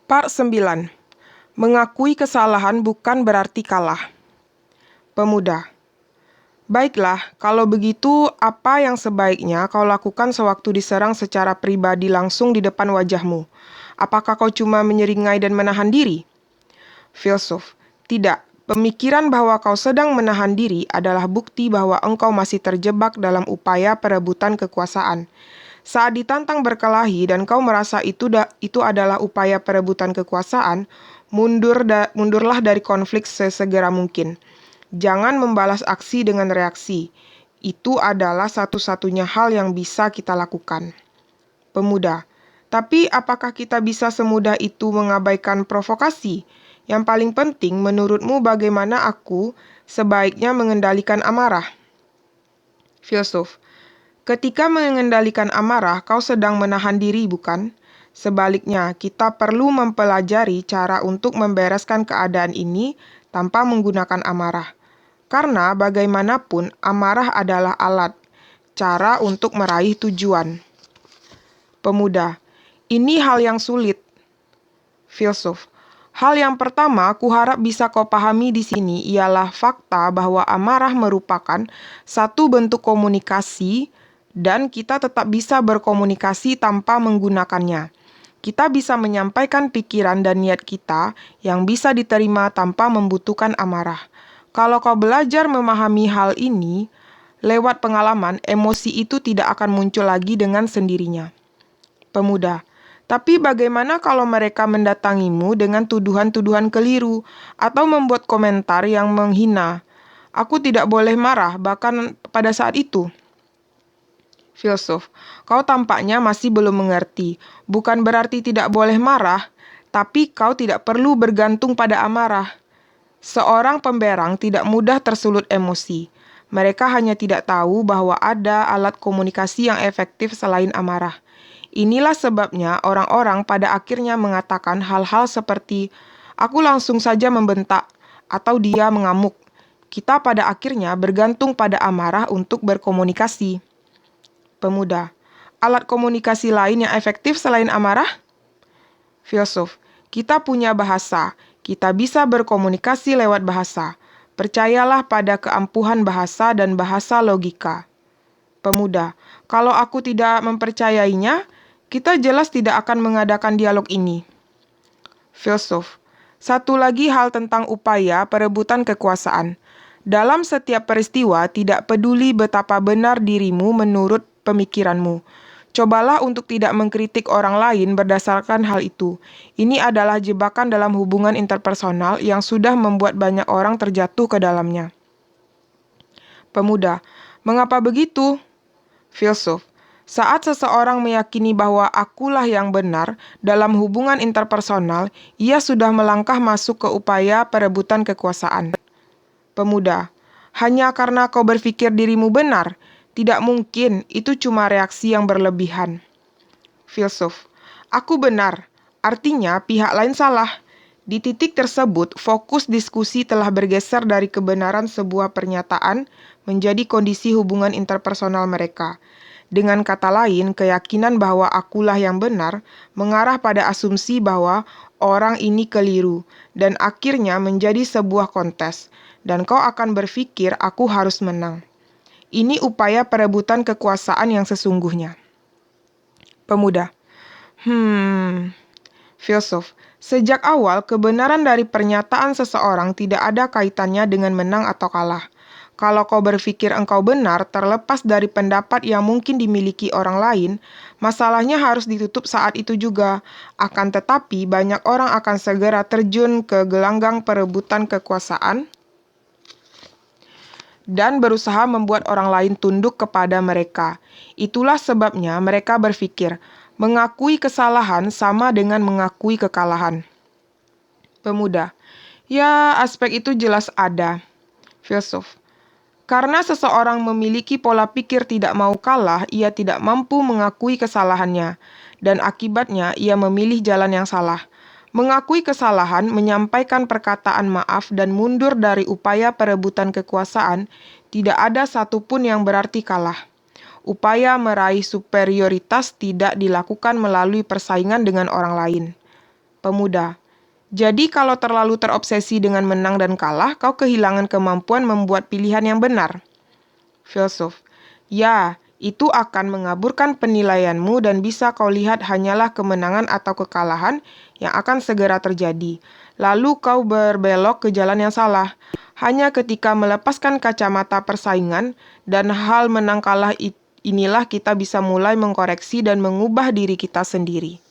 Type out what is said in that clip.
Part 9. Mengakui kesalahan bukan berarti kalah. Pemuda. Baiklah, kalau begitu apa yang sebaiknya kau lakukan sewaktu diserang secara pribadi langsung di depan wajahmu? Apakah kau cuma menyeringai dan menahan diri? Filsuf. Tidak. Pemikiran bahwa kau sedang menahan diri adalah bukti bahwa engkau masih terjebak dalam upaya perebutan kekuasaan. Saat ditantang berkelahi dan kau merasa itu adalah upaya perebutan kekuasaan, mundurlah dari konflik sesegera mungkin. Jangan membalas aksi dengan reaksi. Itu adalah satu-satunya hal yang bisa kita lakukan. Pemuda. Tapi apakah kita bisa semudah itu mengabaikan provokasi? Yang paling penting, menurutmu bagaimana aku sebaiknya mengendalikan amarah? Filsuf. Ketika mengendalikan amarah, kau sedang menahan diri, bukan? Sebaliknya, kita perlu mempelajari cara untuk membereskan keadaan ini tanpa menggunakan amarah. Karena bagaimanapun, amarah adalah alat, cara untuk meraih tujuan. Pemuda. Ini hal yang sulit. Filsuf. Hal yang pertama, kuharap bisa kau pahami di sini ialah fakta bahwa amarah merupakan satu bentuk komunikasi dan kita tetap bisa berkomunikasi tanpa menggunakannya. Kita bisa menyampaikan pikiran dan niat kita yang bisa diterima tanpa membutuhkan amarah. Kalau kau belajar memahami hal ini, lewat pengalaman, emosi itu tidak akan muncul lagi dengan sendirinya. Pemuda. Tapi bagaimana kalau mereka mendatangimu dengan tuduhan-tuduhan keliru atau membuat komentar yang menghina? Aku tidak boleh marah bahkan pada saat itu. Filsuf, kau tampaknya masih belum mengerti. Bukan berarti tidak boleh marah, tapi kau tidak perlu bergantung pada amarah. Seorang pemberang tidak mudah tersulut emosi. Mereka hanya tidak tahu bahwa ada alat komunikasi yang efektif selain amarah. Inilah sebabnya orang-orang pada akhirnya mengatakan hal-hal seperti, "Aku langsung saja membentak," atau "dia mengamuk." Kita pada akhirnya bergantung pada amarah untuk berkomunikasi. Pemuda. Alat komunikasi lain yang efektif selain amarah? Filsuf. Kita punya bahasa. Kita bisa berkomunikasi lewat bahasa. Percayalah pada keampuhan bahasa dan bahasa logika. Pemuda. Kalau aku tidak mempercayainya, kita jelas tidak akan mengadakan dialog ini. Filsuf. Satu lagi hal tentang upaya perebutan kekuasaan. Dalam setiap peristiwa, tidak peduli betapa benar dirimu menurut pemikiranmu. Cobalah untuk tidak mengkritik orang lain berdasarkan hal itu. Ini adalah jebakan dalam hubungan interpersonal yang sudah membuat banyak orang terjatuh ke dalamnya. Pemuda. Mengapa begitu? Filsuf. Saat seseorang meyakini bahwa akulah yang benar dalam hubungan interpersonal, ia sudah melangkah masuk ke upaya perebutan kekuasaan. Pemuda. Hanya karena kau berpikir dirimu benar, tidak mungkin, itu cuma reaksi yang berlebihan. Filsuf. Aku benar, artinya pihak lain salah. Di titik tersebut, fokus diskusi telah bergeser dari kebenaran sebuah pernyataan menjadi kondisi hubungan interpersonal mereka. Dengan kata lain, keyakinan bahwa akulah yang benar mengarah pada asumsi bahwa orang ini keliru dan akhirnya menjadi sebuah kontes, dan kau akan berpikir aku harus menang. Ini upaya perebutan kekuasaan yang sesungguhnya. Pemuda. Filsuf. Sejak awal, kebenaran dari pernyataan seseorang tidak ada kaitannya dengan menang atau kalah. Kalau kau berpikir engkau benar, terlepas dari pendapat yang mungkin dimiliki orang lain, masalahnya harus ditutup saat itu juga. Akan tetapi, banyak orang akan segera terjun ke gelanggang perebutan kekuasaan dan berusaha membuat orang lain tunduk kepada mereka. Itulah sebabnya mereka berpikir, mengakui kesalahan sama dengan mengakui kekalahan. Pemuda. Ya, aspek itu jelas ada. Filsuf. Karena seseorang memiliki pola pikir tidak mau kalah, ia tidak mampu mengakui kesalahannya, dan akibatnya ia memilih jalan yang salah. Mengakui kesalahan, menyampaikan perkataan maaf, dan mundur dari upaya perebutan kekuasaan, tidak ada satupun yang berarti kalah. Upaya meraih superioritas tidak dilakukan melalui persaingan dengan orang lain. Pemuda: jadi kalau terlalu terobsesi dengan menang dan kalah, kau kehilangan kemampuan membuat pilihan yang benar. Filsuf: ya, itu akan mengaburkan penilaianmu dan bisa kau lihat hanyalah kemenangan atau kekalahan yang akan segera terjadi. Lalu kau berbelok ke jalan yang salah. Hanya ketika melepaskan kacamata persaingan dan hal menang kalah inilah kita bisa mulai mengkoreksi dan mengubah diri kita sendiri.